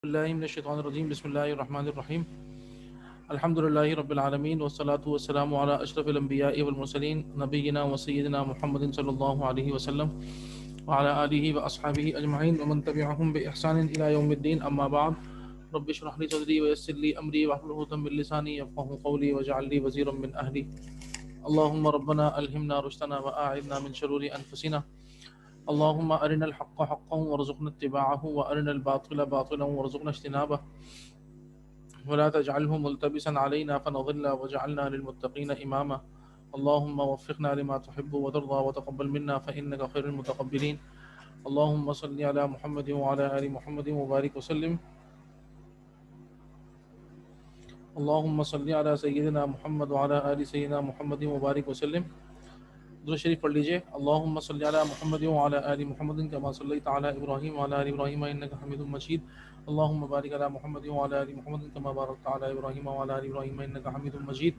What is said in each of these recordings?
باللہ من الشیطان الرجیم بسم اللہ الرحمن الرحیم الحمد للہ رب العالمین والصلاة والسلام علی اشرف الانبیاء والمرسلین نبینا و سیدنا محمد صلی اللہ علیہ وسلم وعلی آلہ واصحابہ اجمعین ومن تبعہم بإحسان الی یوم الدین اما بعد رب اشرح لی صدری ویسر لی امری واحلل عقدۃ من لسانی یفقهوا قولی واجعل لی وزیرا من اہلی اللہم ربنا الہمنا رشدنا واعذنا من شرور انفسنا اللهم أرنا الحق حقا وارزقنا اتباعه وأرنا الباطل باطلا وارزقنا اجتنابه ولا تجعله ملتبسا علينا فنضل وجعلنا للمتقين إماما اللهم وفقنا لما تحب وترضى وتقبل منا فإنك خير المتقبلين اللهم صل على محمد وعلى آل محمد وبارك وسلم اللهم صل على سيدنا محمد وعلى آل سيدنا محمد وبارك وسلم. درود شریف پڑھ لیجئے. اللہم صلی علی محمد وعلی آل محمد کما صلیت علی ابراہیم وعلی آل ابراہیم انک حمید مجید. اللہم بارک علی محمد وعلی آل محمد کما بارکت علی ابراہیم وعلی آل ابراہیم انک حمید مجید.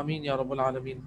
آمین یا رب العالمین.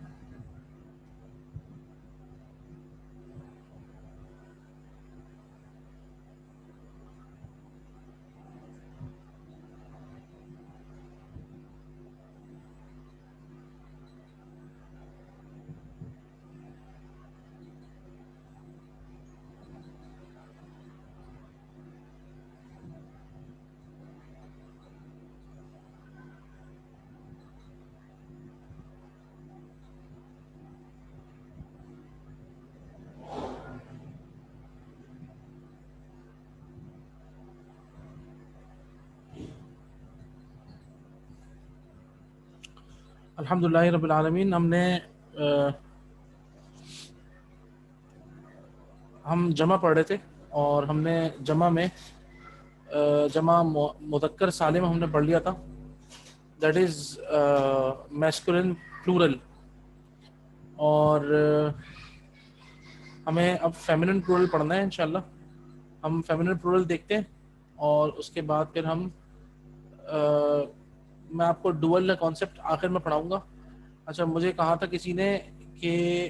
الحمدللہ رب العالمین. ہم جمع پڑھ رہے تھے اور ہم نے جمع میں جمع مذکر سالم ہم نے پڑھ لیا تھا. That is masculine plural. اور ہمیں اب فیمنن پلورل پڑھنا ہے انشاءاللہ. ہم فیمنن پلورل دیکھتے ہیں اور اس کے بعد پھر ہم میں آپ کو ڈوئل کا کانسیپٹ آخر میں پڑھاؤں گا. اچھا، مجھے کہا تھا کسی نے کہ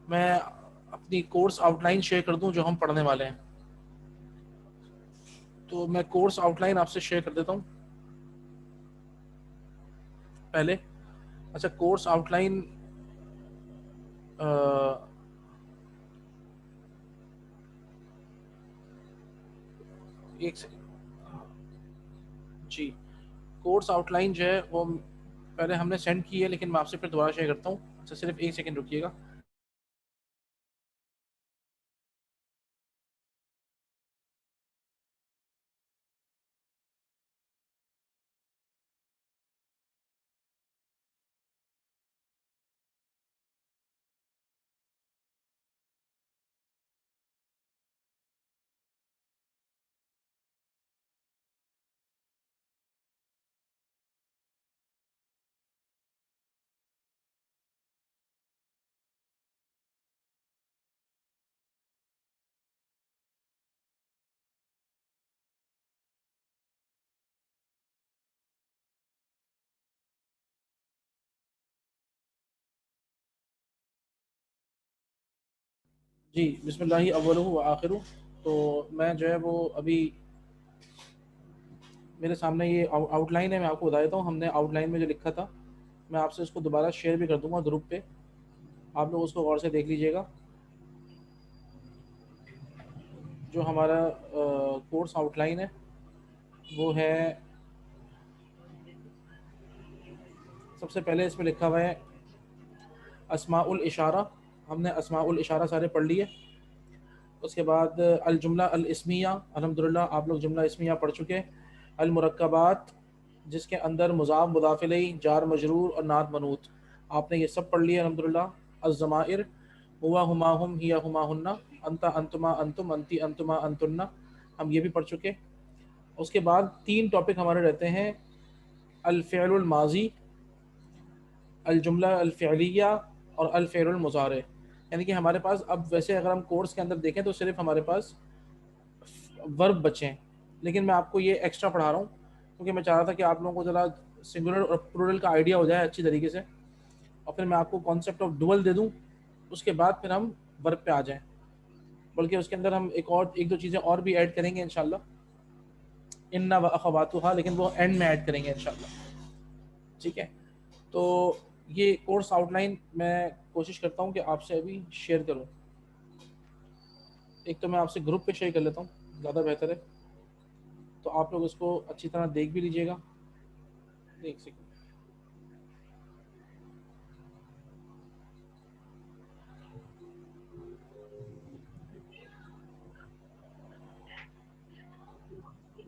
میں اپنی کورس آؤٹ لائن شیئر کر دوں جو ہم پڑھنے والے ہیں. تو میں کورس آؤٹ لائن آپ سے شیئر کر دیتا ہوں پہلے. اچھا، کورس آؤٹ لائن ایک جی کورس آؤٹ لائن جو ہے وہ پہلے ہم نے سینڈ کی ہے، لیکن میں آپ سے پھر دوبارہ شیئر کرتا ہوں. اچھا، صرف ایک سیکنڈ رکیے گا. جی، بسم اللہ اولہ و آخرہ. تو میں جو ہے وہ ابھی میرے سامنے یہ آؤٹ لائن ہے. میں آپ کو بتا دیتا ہوں ہم نے آؤٹ لائن میں جو لکھا تھا میں آپ سے اس کو دوبارہ شیئر بھی کر دوں گا گروپ پہ. آپ لوگ اس کو غور سے دیکھ لیجئے گا. جو ہمارا کورس آؤٹ لائن ہے وہ ہے، سب سے پہلے اس میں لکھا ہوا ہے اسماء الاشارہ. ہم نے اسماء الاشارہ سارے پڑھ لیے. اس کے بعد الجملہ الاسمیہ، الحمدللہ آپ لوگ جملہ اسمیہ پڑھ چکے. المرکبات، جس کے اندر مضاف مضاف الیہ جار مجرور اور نعت منعوت، آپ نے یہ سب پڑھ لیے الحمدللہ. الضمائر، ہوا ہما ہم ہیا ہما ہن، انت انتما انتم انتی انتما انتن، ہم یہ بھی پڑھ چکے. اس کے بعد 3 ٹاپک ہمارے رہتے ہیں: الفعل الماضی، الجملہ الفعلیہ اور الفعل المضارع. یعنی کہ ہمارے پاس اب ویسے اگر ہم کورس کے اندر دیکھیں تو صرف ہمارے پاس ورب بچے ہیں، لیکن میں آپ کو یہ ایکسٹرا پڑھا رہا ہوں کیونکہ میں چاہ رہا تھا کہ آپ لوگوں کو ذرا سنگولر اور پلورل کا آئیڈیا ہو جائے اچھی طریقے سے، اور پھر میں آپ کو کانسیپٹ آف ڈوئل دے دوں. اس کے بعد پھر ہم ورب پہ آ جائیں. بلکہ اس کے اندر ہم ایک دو چیزیں اور بھی ایڈ کریں گے انشاءاللہ. इन्ना व अखवातुहा, लेकिन वो एंड में ऐड करेंगे इंशाल्लाह, ठीक है। तो ये कोर्स आउटलाइन मैं कोशिश करता हूँ कि आपसे अभी शेयर करूँ। एक तो मैं आपसे ग्रुप पे शेयर कर लेता हूँ, ज़्यादा बेहतर है, तो आप लोग इसको अच्छी तरह देख भी लीजिएगा। एक सेकंड,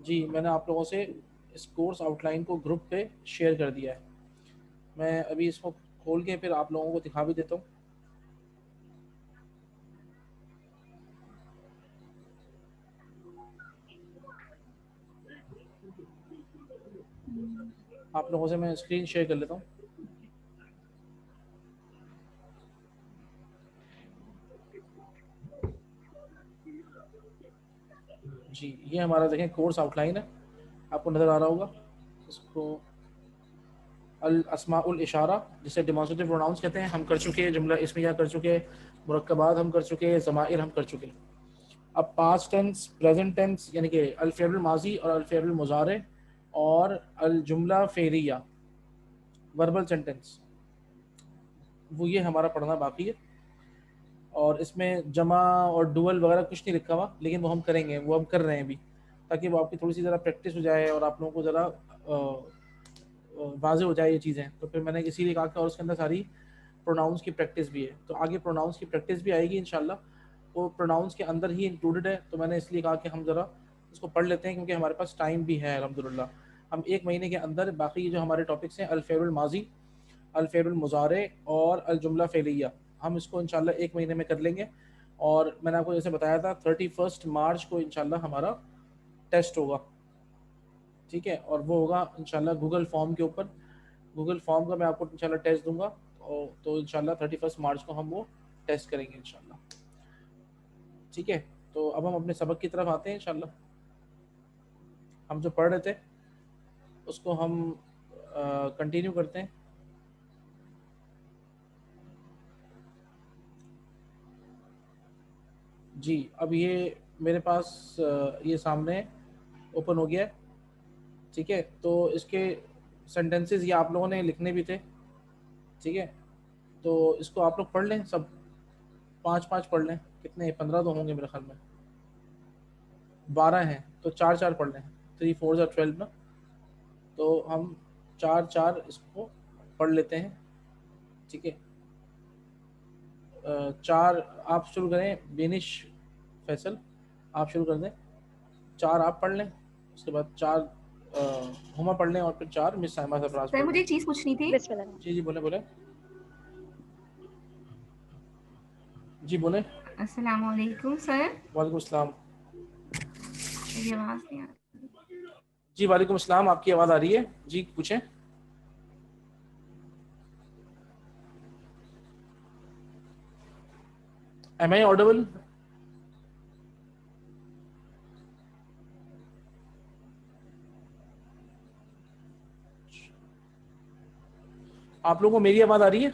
जी मैंने आप लोगों से इस कोर्स आउटलाइन को ग्रुप पे शेयर कर दिया है। मैं अभी इसको खोल के फिर आप लोगों को दिखा भी देता हूँ। आप लोगों से मैं स्क्रीन शेयर कर लेता हूँ। जी ये हमारा देखें कोर्स आउटलाइन है, आपको नज़र आ रहा होगा। इसको अल अस्माउल इशारा, जिसे डेमोंस्ट्रेटिव प्रोनाउंस कहते हैं, हम कर चुके हैं। जुमला इस्मिया कर चुके हैं, मुरक्कबात हम कर चुके हैं, ज़माइर हम कर चुके हैं। अब पास्ट टेंस, प्रेजेंट टेंस यानी कि अल फ़िअल माजी और अल फ़िअल मुज़ारे और अल जुमला फ़ेलिया, वर्बल सेंटेंस, वो ये हमारा पढ़ना बाकी है। और इसमें जमा और डुअल वगैरह कुछ नहीं लिखा हुआ, लेकिन वो हम करेंगे, वो हम कर रहे हैं अभी, ताकि वो आपकी थोड़ी सी ज़रा प्रैक्टिस हो जाए और आप लोगों को ज़रा वाज़ेह हो जाए ये चीज़ें। तो फिर मैंने इसीलिए कहा कि और उसके अंदर सारी प्रोनाउंस की प्रैक्टिस भी है, तो आगे प्रोनाउंस की प्रैक्टिस भी आएगी इंशाल्लाह, वो प्रोनाउंस के अंदर ही इंक्लूडेड है। तो मैंने इसलिए कहा कि हम ज़रा उसको पढ़ लेते हैं, क्योंकि हमारे पास टाइम भी है अल्हम्दुलिल्लाह। हम एक महीने के अंदर बाकी जो हमारे टॉपिक्स हैं, अल फ़िअल माजी, अल फ़िअल मुज़ारे और अल जुमला फ़ेलिया, हम इसको इंशाल्लाह एक महीने में कर लेंगे। और मैंने आपको जैसे बताया था 31 मार्च को इंशाल्लाह हमारा टेस्ट होगा, ठीक है। और वो होगा इंशाल्लाह गूगल फॉर्म के ऊपर। गूगल फॉर्म का मैं आपको इंशाल्लाह टेस्ट दूंगा, और तो इंशाल्लाह 31 मार्च को हम वो टेस्ट करेंगे इंशाल्लाह, ठीक है। तो अब हम अपने सबक की तरफ आते हैं इंशाल्लाह। हम जो पढ़ रहे थे उसको हम कंटिन्यू करते हैं। जी अब ये मेरे पास ये सामने ओपन हो गया है, ठीक है। तो इसके सेंटेंसेस ये आप लोगों ने लिखने भी थे, ठीक है। तो इसको आप लोग पढ़ लें, सब 5-5 पढ़ लें। कितने, 15 तो होंगे मेरे ख्याल में, 12 हैं तो 4-4 पढ़ लें, 3 4 12 ना। तो हम 4-4 इसको पढ़ लेते हैं, ठीक है। 4 आप शुरू करें, बेनिश फैसल आप शुरू कर दें। 4 आप पढ़ लें, उसके बाद 4 हुमा पढ़ लें, और फिर 4 मिस साइमा सरफराज सर पढ़ मुझे लें। एक चीज पूछनी थी। जी जी बोले बोले, जी बोले। अस्सलाम वालेकुम सर। वालेकुम अस्सलाम। मेरी आवाज नहीं आ रही। जी वालेकुम अस्सलाम, आपकी आवाज़ आ रही है, जी पूछें। Am I audible? आप लोगों को मेरी आवाज़ आ रही है?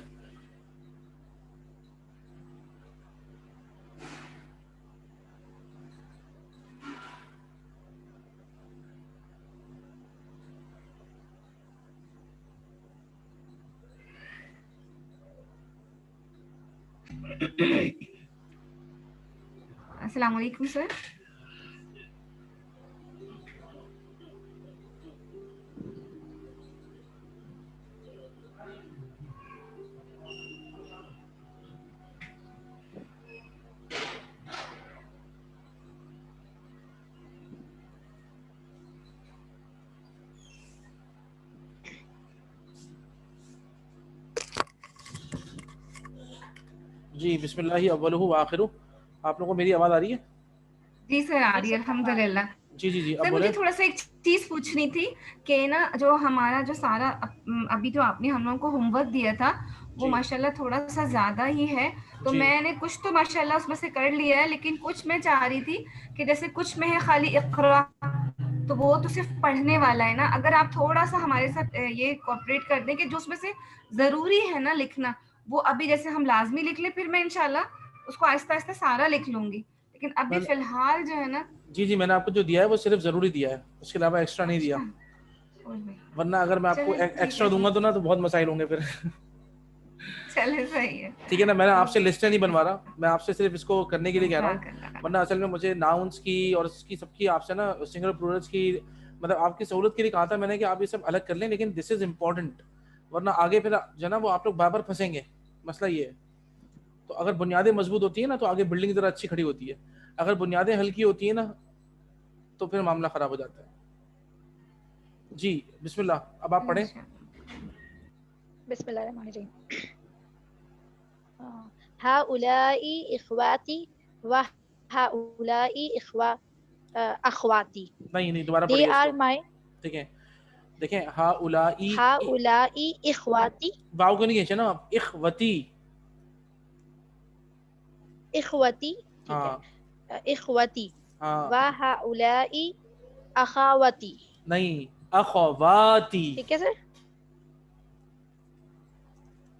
अस्सलाम वालेकुम सर। जी बिस्मिल्लाह अव्वलुहु व आखिरुहु। आप लोगों को मेरी आवाज़ आ रही है? जी सर आ रही है अल्हम्दुलिल्लाह। जी जी जी, अब सर बोले। मुझे थोड़ा सा एक चीज पूछनी थी कि ना जो हमारा जो सारा अभी जो आपने हम लोगों को होमवर्क दिया था वो जी माशाल्लाह थोड़ा सा ज्यादा ही है। तो जी मैंने कुछ तो माशाल्लाह उसमें से कर लिया है, लेकिन कुछ मैं चाह रही थी कि जैसे कुछ में है खाली इक़रा, तो वो तो सिर्फ पढ़ने वाला है ना। अगर आप थोड़ा सा हमारे साथ ये कोऑपरेट कर दें कि जो उसमें से जरूरी है ना लिखना, वो अभी जैसे हम लाजमी लिख ले, फिर मैं इंशाल्लाह उसको आहिस्ता आहिस्ता सारा लिख लूंगी। लेकिन अभी मैंने, फिलहाल जो है ना جی جی میں نے آپ کو جو دیا ہے وہ صرف ضروری دیا ہے, اس کے علاوہ ایکسٹرا نہیں دیا, ورنہ اگر میں آپ کو ایکسٹرا دوں گا تو نا تو بہت مسائل ہوں گے پھر. چلے صحیح ہے, ٹھیک ہے نا, میں نے آپ سے لسٹیں نہیں بنوا رہا, میں آپ سے صرف اس کو کرنے کے لیے کہہ رہا ہوں, ورنہ اصل میں مجھے ناؤنس کی اور اس کی سب کی آپ سے نا سنگل پلورلس کی مطلب آپ کی سہولت کے لیے کہا تھا میں نے کہ آپ یہ سب الگ کر لیں, لیکن دس از امپورٹنٹ, ورنہ آگے پھر جو نا وہ آپ لوگ بار بار پھنسیں گے, مسئلہ یہ ہے. تو اگر بنیادیں مضبوط ہوتی ہیں نا تو آگے بلڈنگ ذرا اچھی کھڑی ہوتی ہے, اگر بنیادیں ہلکی ہوتی ہیں نا تو پھر معاملہ خراب ہو جاتا ہے. جی بسم اللہ, اب آپ پڑھیں. بسم اللہ الرحمن الرحیم. هؤلاء اخواتی و هؤلاء اخواتی. نہیں دوبارہ They پڑھیے اس are کو, my. ٹھیک ہے, دیکھیں ہاؤلائی, هؤلاء اخواتی, واو کو نہیں کھینچے نا آپ, اخوتی, اخوتی, ٹھیک ہے, ہاں اخوتی, ہاں و هؤلاء اخواتی. نہیں اخواتی, ٹھیک ہے سر,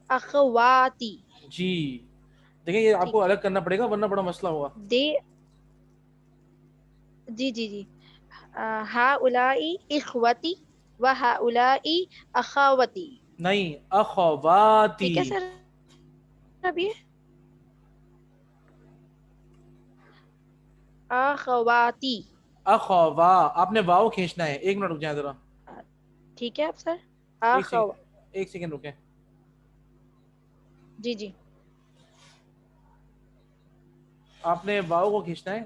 اخواتی. جی دیکھیں یہ آپ کو ٹھیک ہے, الگ کرنا پڑے گا ورنہ بڑا مسئلہ ہوگا. جی جی جی, هؤلاء اخوتی و هؤلاء اخواتی. نہیں اخواتی, ٹھیک ہے سر, اب یہ اخواتی. اخوا, آپ نے واو کھینچنا ہے, ایک منٹ رک جائیں ذرا, ٹھیک ہے اب سر, ایک سیکنڈ رکیں. جی جی, آپ نے واو کو کھینچنا ہے,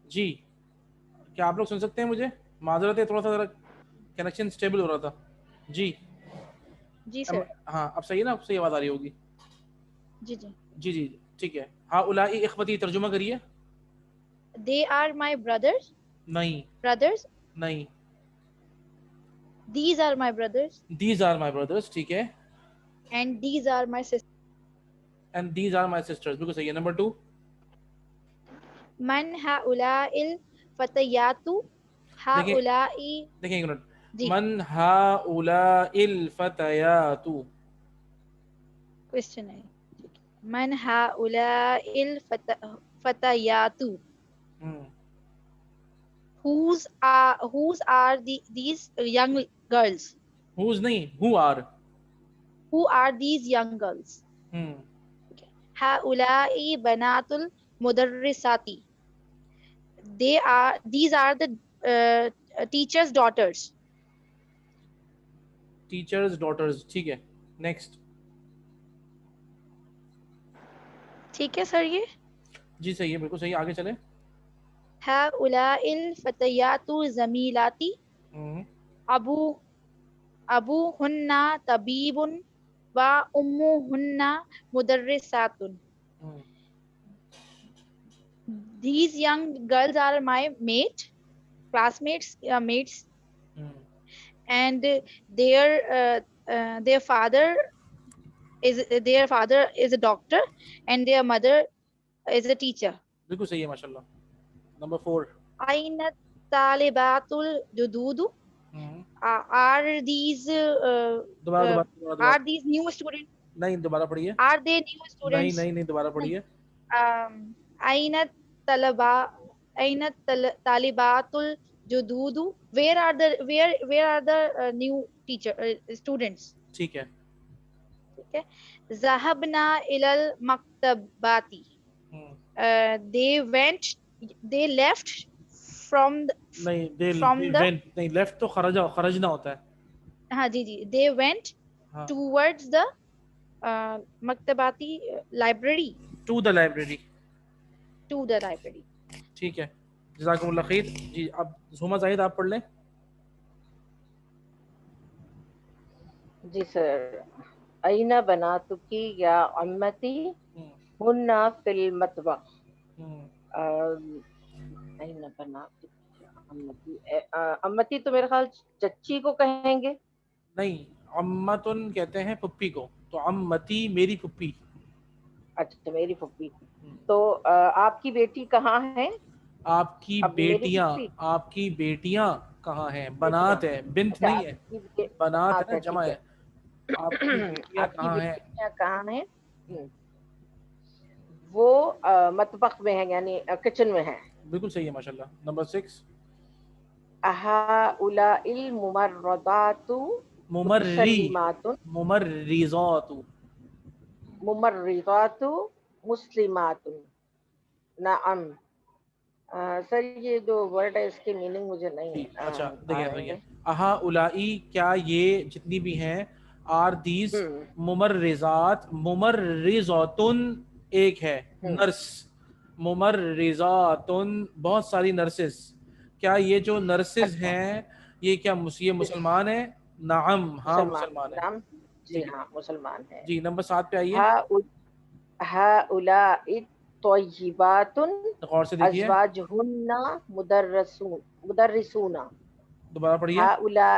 جی کیا آپ لوگ سن سکتے ہیں مجھے؟ معذرت ہے, تھوڑا سا ذرا کنیکشن اسٹیبل ہو رہا تھا. جی جی سر, ہاں اب صحیح ہے نا, اب صحیح آواز آ رہی ہوگی. جی جی. جی جی ٹھیک ہے, ہاؤلائی اخوتی ترجمہ کریے. They are my brothers. نہیں Brothers. نہیں, These are my brothers. These are my brothers, ٹھیک ہے, And these are my sisters. And these are my sisters, بالکل صحیح ہے. نمبر 2, من هؤلاء الفتيات. دیکھیں هؤلاء. دیکھیں ایک منٹ, جی, من ہاؤلائی الفتیات, question ہے. من هؤلاء الفتيات. Whose are these young girls? Whose نہیں, who are, Who are these young girls? هؤلاء بنات المدرسات. These are the teachers' daughters. Teachers' daughters, ٹھیک ہے. نیکسٹ, ٹھیک ہے سر, یہ جی صحیح ہے, بالکل صحیح, آگے چلیں. هؤلاء الفتيات زميلاتي. أبوهن طبيب وأمهن مدرسات. These young girls are my classmates, mates, and their father is a doctor, and their mother is a teacher. بالکل صحیح ہے ماشاء اللہ. نمبر 4, أين الطالبات الجدد. Are these دوبارہ new students? نہیں, دوبارہ پڑھیے. Are they new students? نہیں دوبارہ پڑھیے. أين الطالبات الجدد. Where are the new students? ٹھیک ہے. ٹھیک ہے. ذهبنا إلى المكتبات. They left from نہیں, لیفٹ تو خرجنا ہوتا ہے. ہاں جی جی, they went towards the مکتباتی library. ٹو دا لائبریری, ٹھیک ہے. جزاکم اللہ خیر. جی اب زوما زاہد آپ پڑھ لیں. جی سر. اینا بناتکی یا عمتی. ہن فی المطبخ ہم، این بنات امتی امتی تو میرے خیال چچی کو کہیں گے. نہیں، عمتن کہتے ہیں پھپھی کو، تو عمتی میری پھپھی. اچھا میری پھوپھی. ہم، تو آپ کی بیٹی کہاں ہے؟ آپ کی اب میری بیٹیاں، پھوپھی آپ کی بیٹیاں کہاں ہیں؟ بیٹیاں. بنات ہے، بنت اچھا نہیں آپ ہے، کی بنات ہے بنات نا، ہے، جمع ٹھیک ہے. ہے. آپ کی بیٹیاں آپ کی کہاں ہیں؟ بیٹیاں کہاں ہیں؟ ہم. وہ مطبخ میں ہیں، یعنی کچن میں ہیں. بالکل صحیح ہے ماشاء اللہ. نمبر 6، اہؤلاء الممرضات ممرری، مسلمات ممرزات. ممرضات مسلمات. نعم. سر یہ جو ورڈ ہے اس کی میننگ مجھے نہیں جی اچھا آ دیکھیں رہے سنیے، ہیں. اہا اولائی کیا یہ جتنی بھی ہیں، آر دیز ہم، ممرزات، ممرزاتن ایک ہے ہم. نرس، ممرزاتن بہت ساری نرسز. کیا یہ جو نرسز اچھا ہیں یہ کیا یہ مسلمان ہیں؟ نعم ہاں مسلمان. مسلمان ہیں. نعم جی ٹھیک ہے ہاں مسلمان ہے. جی. نمبر 7 پہ آئیے، ہؤلاء طیبات غور سے دیکھیے، ازواجہن مدرسون. دوبارہ پڑھیے. ہؤلاء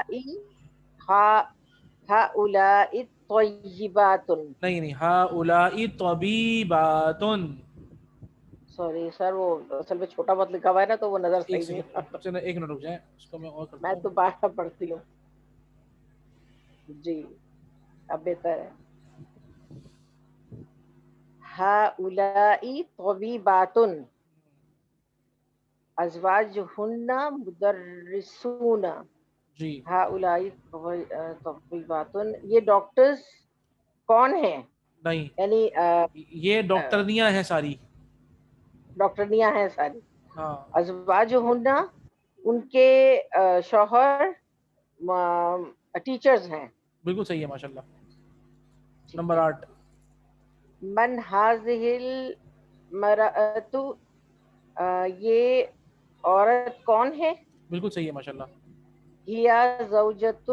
ہؤلاء طیبات. نہیں نہیں، ہا اولائی طبیباتن. سوری سر وہ اصل میں چھوٹا بہت لکھا ہوا ہے نا تو وہ نظر ایک صحیح نہیں آ سیکنڈ چلیں، ایک منٹ رک جائیں، اس کو میں اور کرتا میں ہوں. تو باہر پڑھتی ہوں. جی اب بہتر ہے. ہؤلاء طبیبات ازواجہن مدرسون. جی ہؤلاء طبیبات یہ ڈاکٹرز کون ہیں؟ نہیں، یعنی یہ ڈاکٹرنیاں ہیں ساری. ڈاکٹرنیاں ہیں ساری. ہاں ازواجہن ان کے شوہر ٹیچرز ہیں. بالکل صحیح ہے ماشاء اللہ. ٹھیک نمبر ہے. 8، من هذه المرأة یہ عورت کون ہے؟ بالکل صحیح ہے ماشاء اللہ. ہیا زوجۃ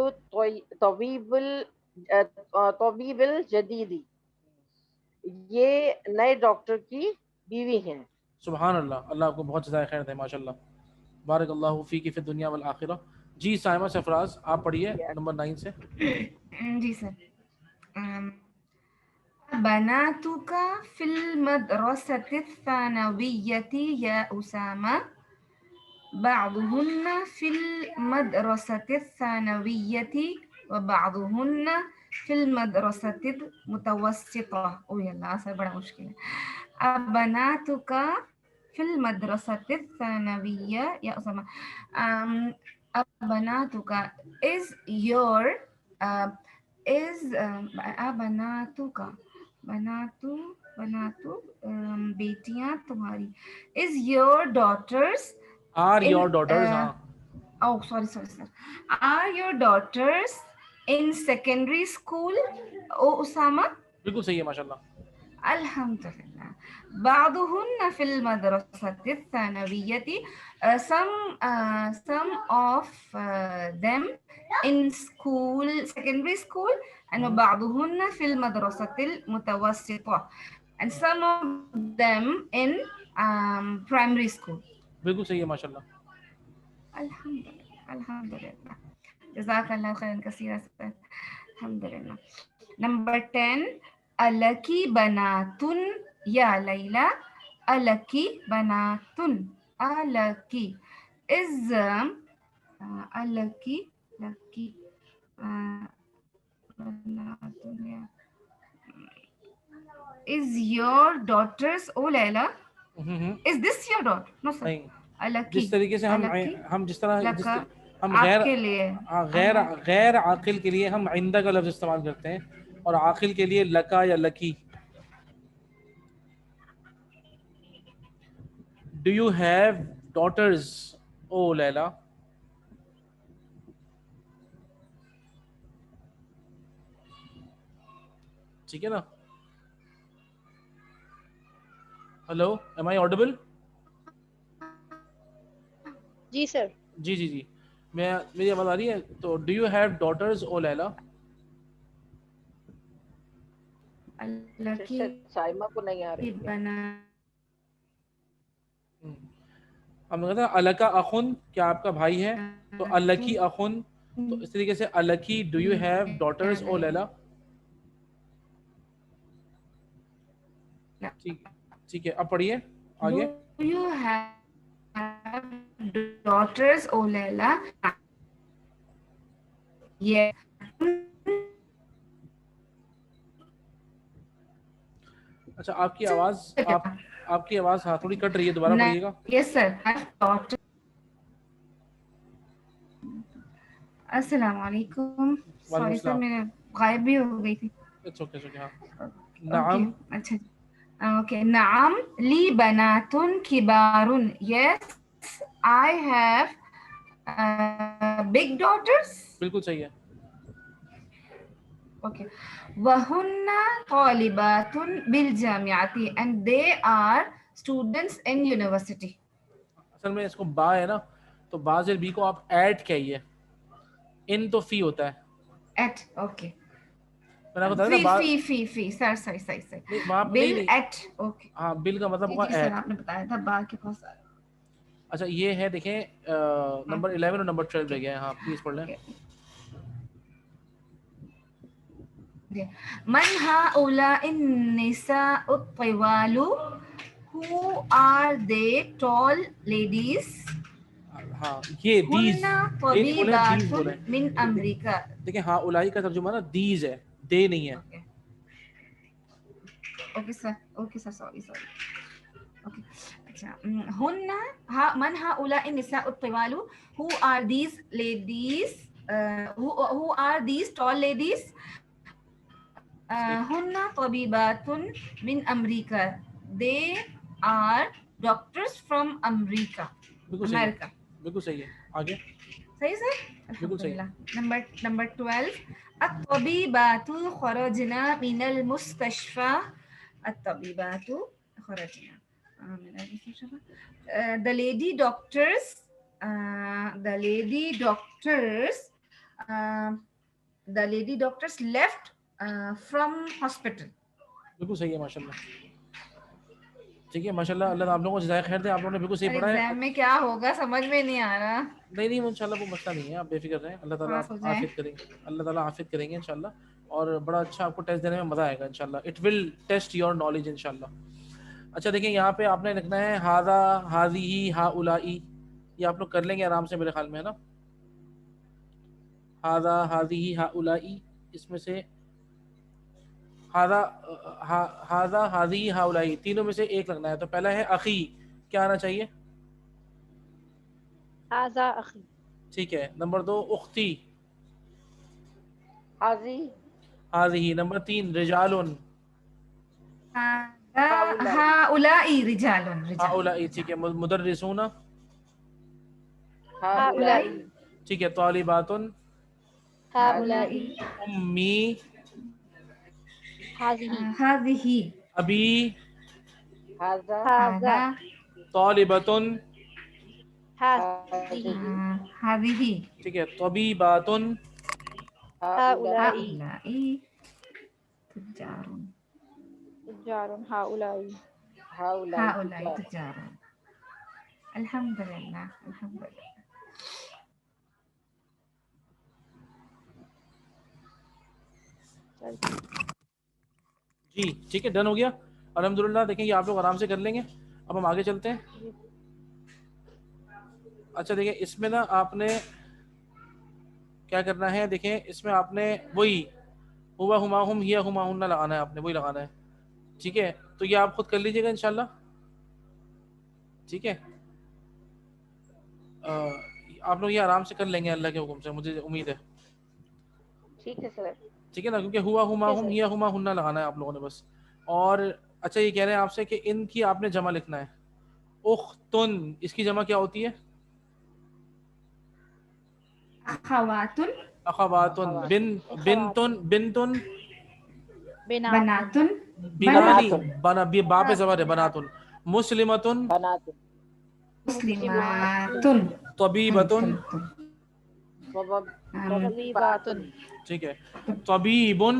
طبیب الجدید یہ نئے ڈاکٹر کی بیوی ہیں. سبحان اللہ، اللہ آپ کو بہت جزائے خیر دے ماشاء اللہ. بارک اللہ فیک فی الدنیا والآخرہ. جی سائمہ سفراز آپ پڑھیے نمبر 9 سے. جی سر. بناتك في المدرسة الثانوية يا أسامة. بعضهن في المدرسة الثانوية وبعضهن في المدرسة المتوسطة. او يلا سر بڑا مشکل ہے. بناتك في المدرسة الثانوية يا أسامة. بناتك is your is بناتك بناتو بیٹیاں تمہاری is your daughters are in your daughters. ہاں oh sorry sir. Are your daughters in secondary school او اسامہ؟ بالکل صحیح ہے ماشاء اللہ. الحمدللہ. بعضهن في المدرسة الثانوية some of them in school secondary school and بعضهن في المدرسة المتوسطة and some of them in primary school. بالکل صحیح ہے ماشاء اللہ. الحمدللہ الحمدللہ. جزاک اللہ خیرا کثیرا. الحمدللہ. نمبر 10 الکی بناتن یا لیلا. الکی بناتن. الکی is الکی لکی بناتن یا is your daughters O Lila. is this your daughter? No sir. نہیں، الکی جس طریقے سے الکی ہم جس طرح لکا ہم آپ غیر کے لیے غیر غیر عاقل کے لیے ہم عندہ کا لفظ استعمال کرتے ہیں، اور عاقل کے لیے لکا یا لکی. ڈو یو ہیو ڈاٹرز او لیلا؟ ٹھیک ہے نا. ہلو ایم آئی آڈیبل؟ جی سر. جی جی جی میری آواز آ رہی ہے؟ تو ڈو یو ہیو ڈاٹرز او لیلا؟ अलकी साइमा को नहीं आ रही है। बना हम कहते हैं अलका अखुन, क्या आपका भाई है? तो अलकी अखुन, तो इस तरीके से अलकी डू यू हैव डॉटर्स ओ लैला? ठीक ठीक है, अब पढ़िए आगे. Do you have daughters, O Leila? Yes. अच्छा, आपकी आवाज हाँ थोड़ी कट रही है, दोबारा पढ़िएगा. Yes sir. Daughter. अस्सलाम वालेकुम. Sorry sir, मैं गायब भी हो गई थी. It's okay, हाँ. नाम. अच्छा. Okay. नाम ली बनातुन किबारुन. Yes, I have big daughters. बिल्कुल सही है. Okay. वहुन्ना तालिबातुन बिल जामियाती, and they are students in university. असल में इसको बा है ना, तो बा से बी को आप ऐड कहिए. इन तो फी होता है. At. Okay. मैंने आपको बताया ना बा. फी. Sorry. वहाँ बिल नहीं. at. Okay. हाँ, बिल का मतलब होगा सर ऐड. आपने बताया था बा के पास. अच्छा, ये है देखें नंबर 11 और नंबर 12 रह गया है. हाँ प्लीज पढ़ लें. मन हाउला निसाउ त्तिवालु, who are they tall ladies? हाँ, ये दीज. हुन्ना तबीबातुन मिन अमरीका. देखिए हाँ, उलाई का तर्जुमा ना दीज है, दे नहीं है. Okay sir sorry. ओके. अच्छा. हुन्ना मन हाउला निसाउ त्तिवालु, who are these ladies, who are these tall ladies? हुन्ना तबीबातुन मिन अमरीका, they are doctors from America. बिल्कुल सही है. आगे. सही सर. बिल्कुल सही. Number 12. अत्तबीबातु खरजना Minal मुस्तशफा. अत्तबीबातु खरजना Minal मुस्तशफा. The lady doctors left from hospital. बिल्कुल सही है, माशाल्लाह. ठीक है, माशाल्लाह. अल्लाह आप लोगों को जज़ाए खैर दे. आप लोगों ने बिल्कुल सही पढ़ा है. एग्जाम में क्या होगा समझ में नहीं आ रहा. नहीं इंशाल्लाह वो मसला नहीं है, आप बेफिक्र रहें. अल्लाह ताला आफियत करेंगे. अल्लाह ताला आफियत करेंगे इंशाल्लाह. और बड़ा अच्छा आपको टेस्ट देने में मजा आएगा इंशाल्लाह. It will test your knowledge इंशाल्लाह. अच्छा देखिए, यहाँ पे आपने लिखना है हादा हाज़िही हाउलाई. ये आप लोग कर लेंगे आराम से मेरे ख्याल में, है ना. हादा हाज़िही हाउलाई, इसमें से हादा हाज़िही हाउलाई तीनों में से एक लगना है. तो पहला है अखी, क्या आना चाहिए? हाज़ा अखी. ठीक है. नंबर 2 उख्ती. हाज़िही. नंबर 3 रिजालुन. हाउलाई रिजालुन. हाउलाई. ठीक है. मुदर्रिसूना. हाउलाई. ठीक है. तालिबातुन. हाउलाई. उम्मी. हाज़िही. अबी. हाज़ा. तालिबतुन. हाज़िही. ठीक है. तबीबातुन. हाउलाई. तुजारुन. हाउलाई. तुजारुन. अल्हम्दुलिल्लाह. जी ठीक है, डन हो गया अल्हम्दुलिल्लाह. देखें ये आप लोग आराम से कर लेंगे. अब हम आगे चलते हैं. अच्छा देखिए, इसमें ना आपने क्या करना है. देखें इसमें आपने वही हुआ हुमाहुम हिया हुमाहुन्ना लगाना है. आपने वही लगाना है. ठीक है, तो ये आप खुद कर लीजिएगा इंशाल्लाह. ठीक है, आप लोग ये आराम से कर लेंगे अल्लाह के हुक्म से, मुझे उम्मीद है. ठीक है सर. ठीक है ना, क्योंकि हुआ हुमाहुम हिया हुमाहुन्ना लगाना है आप लोगों ने बस. और अच्छा ये कह रहे हैं आपसे कि इनकी आपने जमा लिखना है. उख्तुन, इसकी जमा क्या होती है? अखवातुन. बिनतुन. बनातुन. बा पे ज़बर है. बनातुन. मुस्लिमतुन. मुस्लिमातुन. तबीबतुन. तबीबातुन. ठीक है. तबीबुन.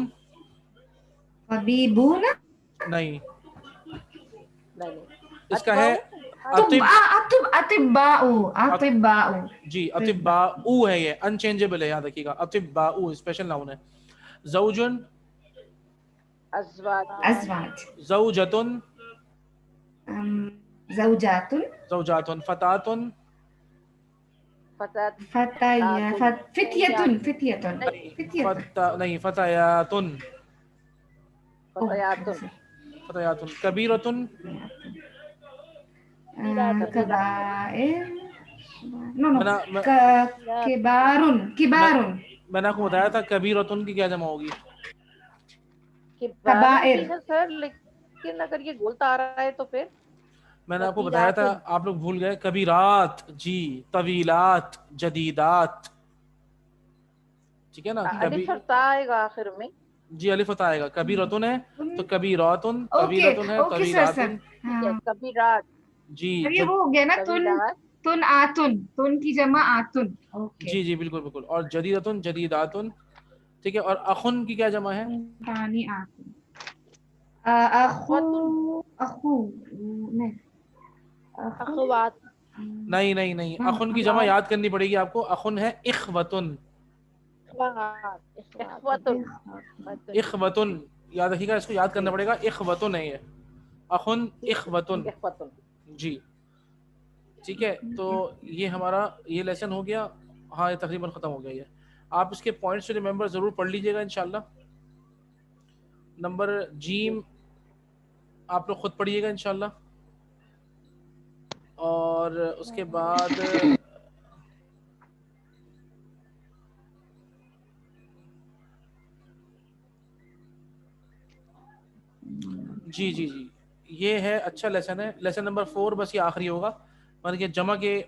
तबीबून नहीं, नहीं इसका है तुब अतिब, अतिब्बाउ जी अतिब्बाउ है, ये अनचेंजेबल है, याद रखिएगा। अतिब्बाउ स्पेशल नाउन है। ज़ौजुन, अज़वाज अज़वाज ज़ौजतुन, ज़ौजातुन ज़ौजातुन, फ़तातुन, फतात फताया फित्यतुन फित्यतुन फित्यतुन नहीं फ़तायातुन, फतयातुन फ़तायातुन, कबीरतुन, कबाइर नो नो मैंने किबारुन मैं किबारुन मैंने आपको बताया था कबीरतुन की क्या जमा होगी। किबारुन कबाइर भी है सर, लेकिन अगर ये गोलता आ रहा है तो फिर मैंने आपको बताया था, कबीरातुन। आप लोग भूल गए। कबीरात, जी, तवीलात, जदीदात, ठीक है ना। कभी अलिफ और ता आएगा आखिर में। जी अलिफ होता आएगा। कबीरतुन है तो कबीरातुन, ओके तवीलतुन है ओके सर सर तवीलातुन, ठीक है, कबीरात, जी ये वो हो गया ना तुन कबीलात, तुन आतुन तुन की जमा आतुन ओके जी जी बिल्कुल बिल्कुल। और जदीदतुन, जदीदातुन, ठीक है। और अखुन की क्या जमा है? पानी आतुन अखू अखवतुन, अखू नहीं अखू अखवात, नहीं नहीं नहीं, अखुन की जमा याद करनी पड़ेगी आपको। अखुन है इखवतुन, इखवतुन, इखवतुन, याद रखिएगा, इसको याद करना जी, पड़ेगा। इखवतुन है ये, अखुन इखवतुन, इखवतुन। जी ठीक है। तो ये हमारा ये लेसन हो गया। हाँ ये तकरीबन ख़त्म हो गया ये। आप इसके पॉइंट्स रिमेंबर ज़रूर पढ़ लीजिएगा इंशाल्लाह। नंबर जीम आप लोग खुद पढ़िएगा इंशाल्लाह। और उसके बाद जी जी जी, ये है, अच्छा लेसन है। लेसन नंबर 4 बस ये आखिरी होगा, मतलब कि जमा के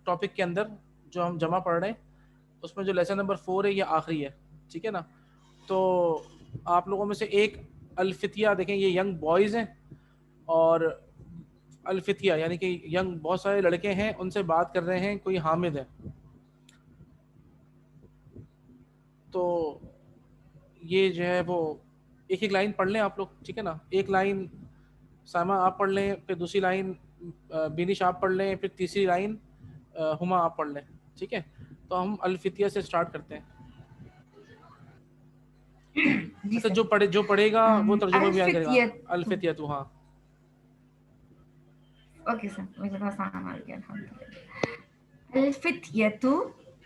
टॉपिक के अंदर जो हम जमा पढ़ रहे हैं उसमें जो लेसन नंबर 4 है ये आखिरी है, ठीक है ना। तो आप लोगों में से एक अल्फितिया, देखें ये यंग बॉयज़ हैं, और अल्फितिया यानी कि यंग बहुत सारे लड़के हैं, उनसे बात कर रहे हैं, कोई हामिद है। तो ये जो है वो एक एक लाइन पढ़ लें आप लोग, ठीक है ना। एक लाइन सामा आप पढ़ लें, फिर दूसरी लाइन बिनिश आप पढ़ लें, फिर तीसरी लाइन हुमा आप पढ़ लें, ठीक है। तो हम अल्फितिया से स्टार्ट करते हैं। जी अच्छा, सर जो पढ़ेगा वो तर्जुमा बयान करेगा। अल्फितियत अल्फितिया तो हाँ, ओके सर मुझे बस आना आ गया अल्हम्दुलिल्लाह अल्फितियतु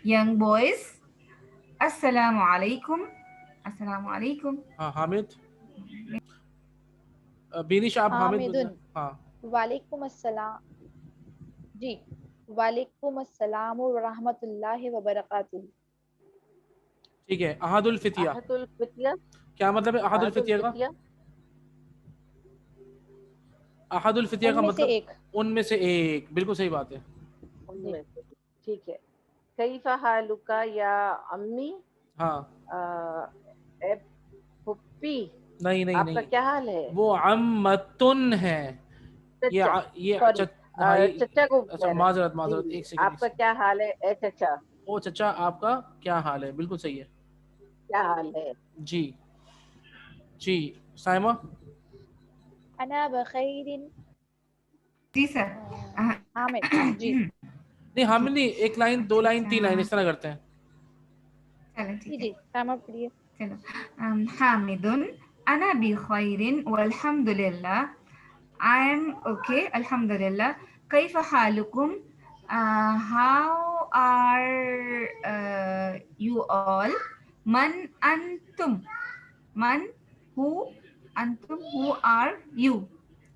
यंग बॉयज अस्सलामु अलैकुम अस्सलामु अलैकुम हाँ हामिद, बिनिश आप हामिद बोल हामिदुन, रहे हैं। हाँ वालेकुम अस्सलाम, जी, वालेकुम अस्सलाम व रहमतुल्लाहि व बरकातुहू। ठीक है। अहदुल फितिया, अहदुल फितिया, क्या मतलब है अहदुल अहदुल फितिया का? फितिया, अहदुल फितिया का उनमें से मतलब एक, उनमें से एक, बिल्कुल सही बात है। जी, उनमें से, ठीक है। कैफा हालुका या अम्मी, हाँ, ए पुप्पी, नहीं नहीं आपका नहीं, क्या हाल है? वो अम्मतुन है। चचा, ये सॉरी, हाँ चचा को अच्छा, कह रहे हैं। माजरत जी माजरत, जी, एक सेकंड, एक आपका सेकंड। क्या हाल है ए चचा? ओ चचा आपका क्या हाल है, बिल्कुल सही है। क्या हाल है? जी जी, साइमा। अना बखैरिन, जी सर हामिद, जी नहीं हामिद नहीं, एक लाइन, दो लाइन, तीन लाइन, इस तरह करते हैं। चलो जी ठीक है जी, टाइम अप करिए। चलो हामिदुन अना बिखैरिन वल्हम्दुलिल्लाह I am okay alhamdulillah كيف حالكم how are you all man antum man who antum who are you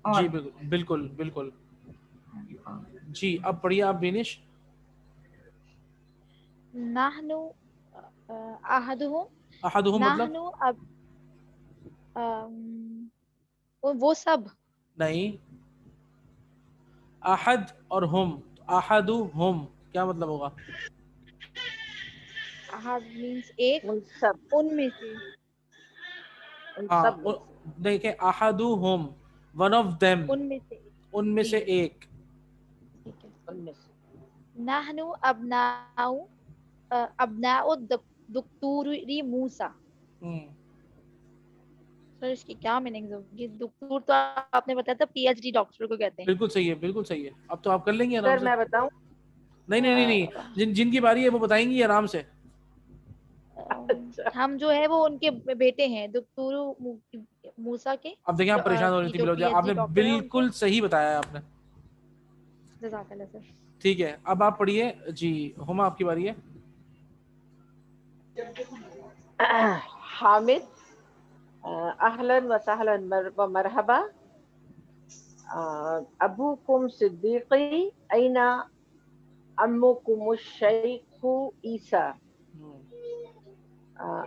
ji all बिल्कुल बिल्कुल बिल्कुल। जी अब पढ़िए आप बिनिश। नाहनु अहदुहुम, अहदुहुम मतलब? नाहनु अब अम, वो सब, नहीं, अहद और हुम, अहदु हुम क्या मतलब होगा? अहद मीन्स एक, उन सब, उनमें से, उन हाँ सब में से, देखें, अहदु हुम, वन ऑफ देम, उनमें से एक, उनमें जी से एक। ठीक है। उनमें से। नाहनु अबनाउ अबनाउ दुक्तूरी मूसा, हम्म, सर इसकी क्या मीनिंग्स होगी? डॉक्टर तो आपने बताया था पीएचडी डॉक्टर को कहते हैं। बिल्कुल सही है, बिल्कुल सही है। अब तो आप कर लेंगे आराम सर से। मैं बताऊं? नहीं नहीं नहीं नहीं, जिनकी बारी है वो बताएंगी आराम से। अच्छा, हम जो है वो उनके बेटे हैं, डॉक्टर मूसा के, अब देखिए आप परेशान हो रही थी जो बिलोजा, पीएचडी आपने डॉक्टर है उनके। बिल्कुल सही बताया है आपने। जज़ाकल्लाह सर। ठीक है, अब आप पढ़िए जी। हुमा आपकी बारी है। हामिद, अहलन व सहलन व मरहबा, अबूकुम सिद्दीकी, ऐना अम्मुकुम शेखु ईसा,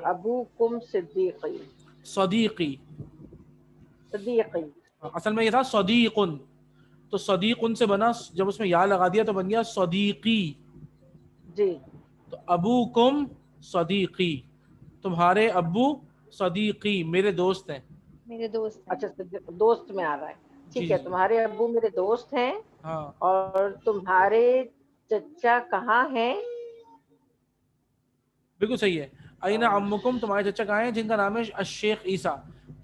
अबूकुम सिद्दीकी, सदीकी, सिद्दीकी। असल में ये था सदीकुन, तो सदीकुन से बना, जब उसमें या लगा दिया तो बन गया सदीकी। जी तो अबूकुम सदीकी, तुम्हारे अब्बू सदीकी मेरे दोस्त हैं। मेरे दोस्त हैं। अच्छा, दोस्त में आ रहा है। जी ठीक जी है, जी। तुम्हारे अब्बू मेरे दोस्त हैं हाँ और तुम्हारे चचा कहाँ हैं? बिल्कुल सही है। अईना अम्मुकुम, तुम्हारे चचा कहाँ हैं, जिनका नाम है शेख ईसा।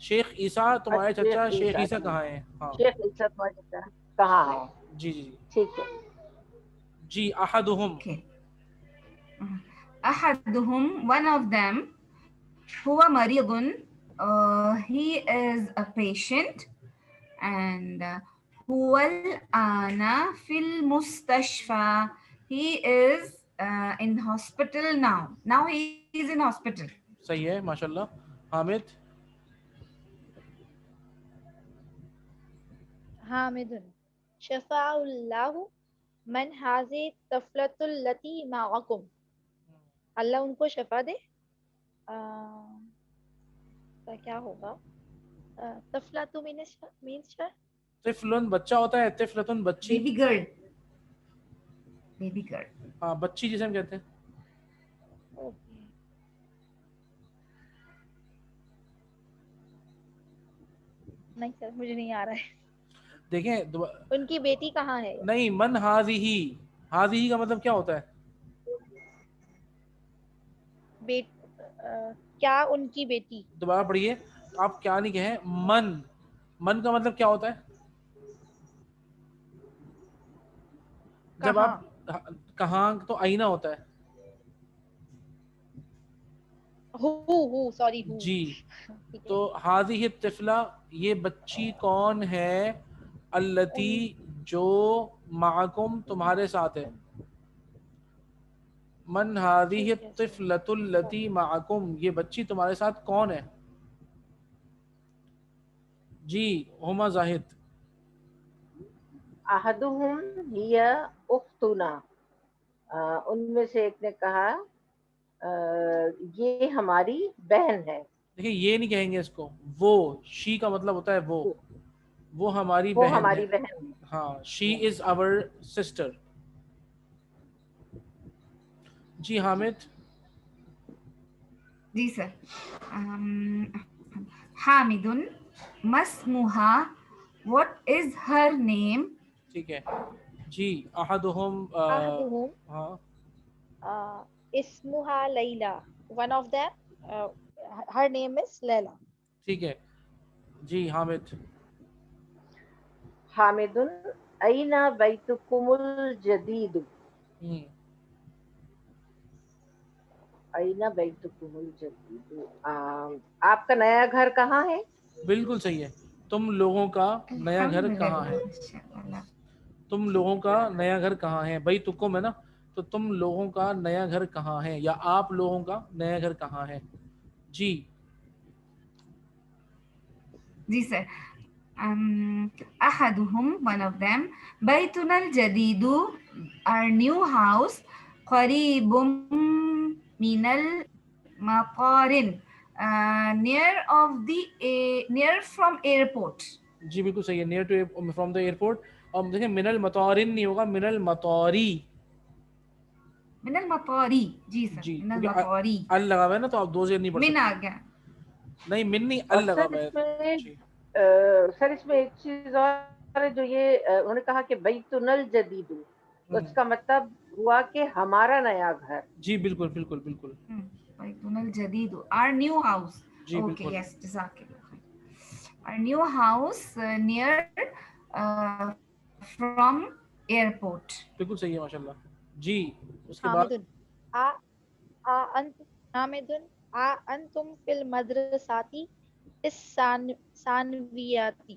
शेख ईसा, तुम्हारे शेख चचा शेख ईसा, ईसा कहाँ हैं? हाँ शेख ईसा तुम्हारे चचा कहाँ है? जी जी जी ठीक है। जी। अहदुहुम, Okay. أحدهم, one of them, هو مريض, he is a patient, and هو الآن في المستشفى, he is in hospital now he is in hospital. सही है माशाल्लाह। हामिद, हामिदुन शफाउल्लाहु मन हाज़ि तफलतुल लती माअकुम। अल्लाह उनको शफा दे। तो क्या होगा? तफलतु मीन्स तिफलुन बच्चा होता है, तिफलतुन बच्ची। Baby girl, baby girl. हाँ बच्ची जिसे हम कहते हैं। ओके। नहीं सर मुझे नहीं आ रहा है। देखें उनकी बेटी कहाँ है? नहीं, मन हाजिही, हाजिही का मतलब क्या होता है? बेट क्या उनकी बेटी? दोबारा पढ़िए, आप क्या नहीं कहें, मन, मन का मतलब क्या होता है? जब कहाँ? आप कहाँ, तो आईना होता है। Who sorry who. जी, ठीक है। तो हाजिही तिफला, ये बच्ची कौन है, अल्लती जो, माकुम तुम्हारे साथ है। मन हाजिही ठीक है सर। तिफलतुल लती माकुम, ये बच्ची तुम्हारे साथ कौन है? जी हुमा जाहिद। अहदुहुम हिया उख्तुना, उनमें से एक ने कहा ये हमारी बहन है। देखिए ये नहीं कहेंगे इसको, वो, शी का मतलब होता है वो हमारी वो बहन है। हमारी बहन हाँ, शी इज आवर सिस्टर। जी हामिद, जी सर। हामिदुन मस्मुहा, what is her name? ठीक है जी। अहदुहुम अहदुहुम हाँ इस्मुहा Laila, one of them her name is Laila. ठीक है जी। हामिद, हामिदुन ऐना बैतुकुमुल जदीद, हम्म, ऐना बैतुकुमुल जदीद, आपका नया घर कहाँ है? बिल्कुल सही है। तुम लोगों का नया घर कहाँ है? अल्हम्दुलिल्लाह। तुम लोगों का नया घर कहाँ है, भाई तुकुम है ना, तो तुम लोगों का नया घर कहाँ है, या आप लोगों का नया घर कहाँ है? जी जी सर। أحدهم, one of them, بيتنا الجديد, our new house, قريب من المطار, near from airport. जी बिल्कुल सही है, near to from the airport. और देखिए मिनल मतौरिन नहीं होगा, मिनल मतौरी। من المطاري, जी सर, जी, من क्योंकि المطاري. अल लगा हुआ है ना, तो आप दो जेर नहीं पढ़ من आ सकते। गया. नहीं मिन नहीं, अल और लगा सर हुआ है। इसमें जी सर इसमें एक चीज और है, जो ये उन्होंने कहा कि बैतुनल जदीदू, तो इसका मतलब हुआ कि हमारा नया घर। जी बिल्कुल बिल्कुल बिल्कुल। بيتنا الجديد, our new house. Ji Okay, बिल्कुल। yes, جزاك الله. a new house near from airport. बिल्कुल सही है माशाल्लाह जी। उसके बाद हामिदुन आ आ अंत हामिदुन आ अंतुम फिल मदरसाती इस सानवियाती।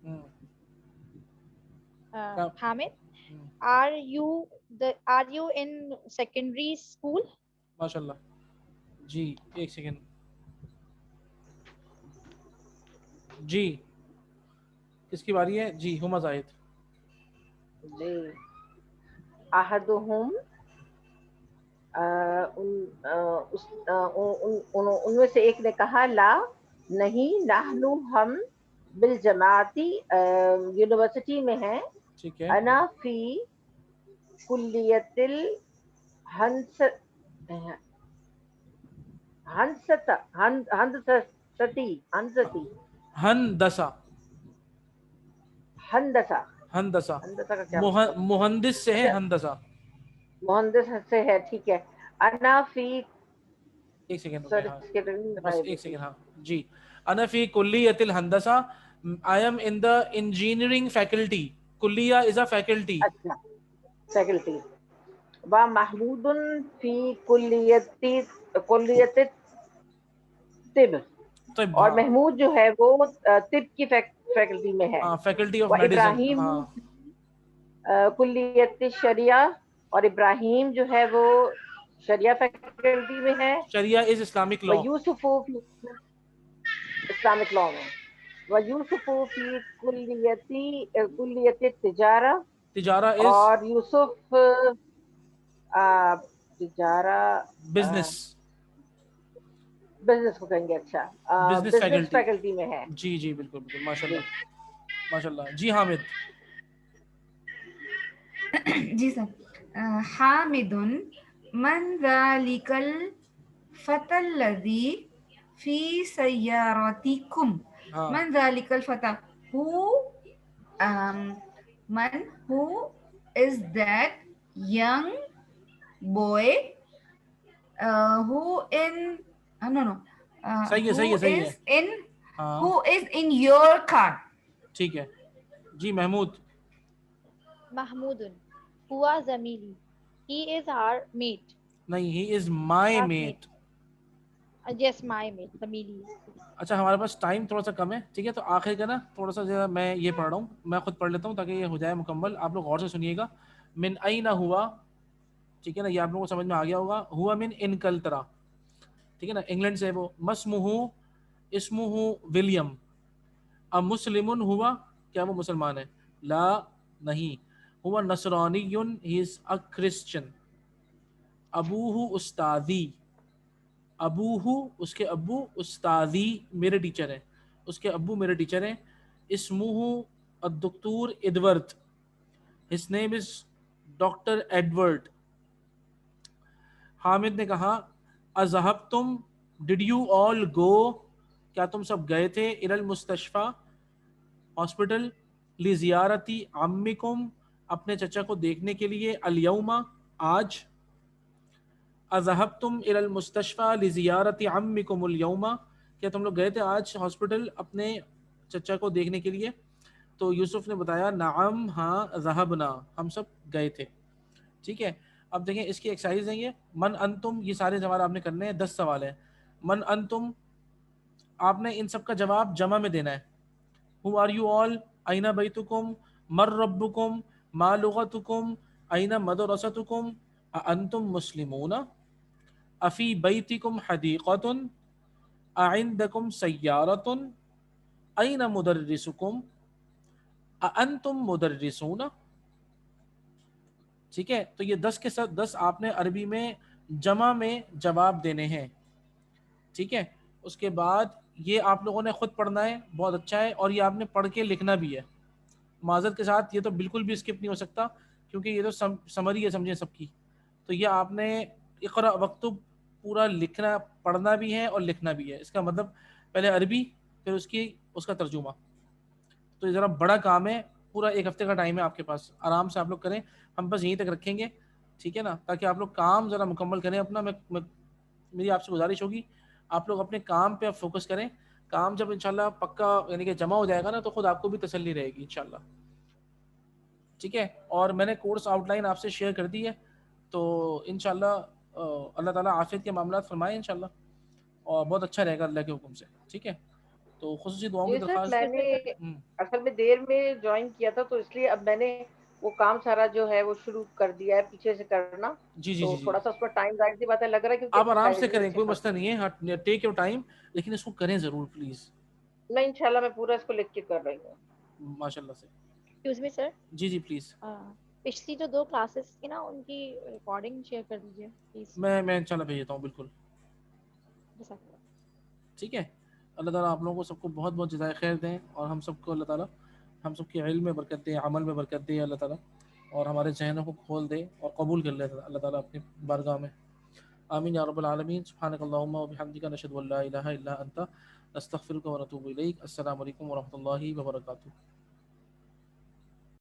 हम्म, हामिद हम्म, are you in secondary school? माशाल्लाह जी। एक सेकंड जी, किसकी बारी है जी? हुमा जाहिद। जी अहदुहुम उनमें से एक ने कहा ला नहीं नाहनु हम बिल जमाती यूनिवर्सिटी में है ठीक है। अना फी कुल्लियतिल हंस हंसता हंसती हंसती हंदसा हंदसा हंदसा हंदसा का क्या मतलब? मुहंदिस से है अच्छा हंदसा। मोहनदिस से है, ठीक है। अना फी एक सेकंड रुके, सर हाँ इसके बस एक सेकंड, हाँ जी। अना फी कुल्लियतिल हंदसा, I am in the engineering faculty. कुल्लिया इज अ फैकल्टी। अच्छा फैकल्टी व महमूदुन फी कुल्लियती कुल्लियत तिब طيب और हाँ महमूद जो है वो तिब की फैकल्टी में है। हाँ, फैकल्टी ऑफ व मेडिसिन इब्राहिम हाँ। कुल्लियत शरिया और इब्राहिम जो है वो शरिया फैकल्टी में है। शरिया इज इस्लामिक व लॉ। यूसुफू फी इस्लामिक लॉ में व यूसुफू फी कुल्लियत तिजारा तिजारा इज और यूसुफ तिजारा बिजनेस, बिजनेस को कहेंगे। अच्छा बिजनेस बिजनेस फैकल्टी। फैकल्टी में है जी जी बिल्कुल बिल्कुल, जी। माशाल्लाह माशाल्लाह जी। हामिद जी सर। हामिदुन मन ज़ालिकल फतल्लज़ी फी सय्यारतिकुम। हाँ मन ज़ालिकल फता, who man, who is that young boy who in no no सही है सही who है सही है is in हाँ who is in your car. ठीक है जी। महमूद महमूदुन हुआ जमीली he is our mate, नहीं, he is my classmate. Mate. Yes, my mate जमीली। अच्छा हमारे पास टाइम थोड़ा सा कम है, ठीक है, तो आखिर का ना थोड़ा सा जरा मैं ये पढ़ रहा हूँ, मैं खुद पढ़ लेता हूँ ताकि ये हो जाए मुकम्मल। आप लोग गौर से सुनिएगा। मिन आई ना हुआ, ठीक है ना, ये आप लोगों को समझ में आ गया होगा। हुआ मिन इनकलतरा, ठीक है ना, इंग्लैंड से वो। मसमुहु इस्मुहु विलियम। अब मुस्लिमुन हुआ, क्या वो मुसलमान है? ला नहीं। हुआ नसरानियुन, ही इज अ क्रिश्चियन। अबूहु उस्तादी, अबूहु उसके अब्बू, उस्तादी मेरे टीचर हैं, उसके अब्बू मेरे टीचर हैं। इस्मुहु अद्दुक्तूर Edward, his name is doctor Edward. Hamid ने कहा अजहब तुम, डिड यू ऑल गो, क्या तुम सब गए थे? इलल मुस्तशफा, हॉस्पिटल। ली जियारती अम्मिकुम, अपने चचा को देखने के लिए। अल-यौमा, आज। अजहब तुम इलल मुस्तशफा ली जियारती अम्मिकुम अल-यौमा, क्या तुम लोग गए थे आज हॉस्पिटल अपने चचा को देखने के लिए? तो यूसुफ ने बताया नाम, हाँ, ज़हबना, हम सब गए थे। ठीक है, अब देखें इसकी एक्सरसाइज है ये। मन अंतुम, ये सारे सवाल आपने करने हैं, 10 सवाल है। मन अंतुम, आपने इन सब का जवाब जमा में देना है। हु आर यू ऑल, अइना बैतुकुम, मर रब्बुकुम, मा लुगतुकुम, अइना मदरसतुकुम, अंतुम मुस्लिमूना, अफी बैतिकुम हदीक़तुन, अइंदकुम सय्यारतुन, अइना मुदर्रिसुकुम, अंतुम मुदर्रिसूना। ठीक है, तो ये 10 के साथ 10 आपने अरबी में जमा में जवाब देने हैं। ठीक है, उसके बाद ये आप लोगों ने खुद पढ़ना है, बहुत अच्छा है, और ये आपने पढ़ के लिखना भी है। माजरत के साथ ये तो बिल्कुल भी स्किप नहीं हो सकता, क्योंकि ये तो समरी है, समझे सबकी। तो ये आपने इक़रा वक्तुब पूरा लिखना, पढ़ना भी है और लिखना भी है। इसका मतलब पहले अरबी, फिर उसका तर्जुमा। तो ये ज़रा बड़ा काम है, पूरा एक हफ्ते का टाइम है आपके पास, आराम से आप लोग करें। हम बस यहीं तक रखेंगे, ठीक है ना, ताकि आप लोग काम ज़रा मुकम्मल करें अपना। मेरी आपसे गुजारिश होगी, आप लोग अपने काम पे अब फोकस करें, کام جب انشاءاللہ پکا یعنی کہ جمع ہو جائے گا نا تو خود آپ کو بھی تسلی رہے گی انشاءاللہ. ٹھیک ہے, اور میں نے کورس آؤٹ لائن آپ سے شیئر کر دی ہے, تو انشاءاللہ اللہ تعالیٰ عافیت کے معاملات فرمائے انشاءاللہ, اور بہت اچھا رہے گا اللہ کے حکم سے. ٹھیک ہے, تو خصوصی دعاؤں کی جی سر درخواست. میں نے اصل میں دیر میں جوائن کیا تھا تو اس لیے اب میں نے وہ کام سارا جو ہے وہ شروع کر دیا ہے پیچھے سے کرنا. جی جی تو جی جی تھوڑا سا اس پر ٹائم ظاہر سی بات ہے لگ رہا ہے کیونکہ آپ آرام سے کریں, اچھے کوئی خاص. مسئلہ نہیں ہے, ٹیک یور ٹائم, لیکن اس کو کریں ضرور پلیز. میں انشاءاللہ میں پورا اس کو لکھ کے کر رہی ہوں. ماشاء اللہ سے. ایکسکیوز می سر, جی جی پلیز. پچھلی جو 2 کلاسز تھی نا ان کی ریکارڈنگ شیئر کر دیجیے پلیز. میں انشاءاللہ بھیج دیتا ہوں بالکل. جزاک اللہ. ٹھیک ہے, اللہ تعالیٰ آپ لوگوں کو سب کو بہت بہت جزائے خیر دیں, اور ہم سب کو اللہ تعالیٰ ہم سب کے علم میں برکت دے, عمل میں برکت دے اللہ تعالیٰ, اور ہمارے ذہنوں کو کھول دے اور قبول کر لے اللہ تعالیٰ اپنی بارگاہ میں. آمین یا رب العالمین. سبحانک اللہم و بحمدک, نشہد ان لا الہ الا انت, نستغفرک و نتوب الیک. السلام علیکم ورحمۃ اللہ وبرکاتہ.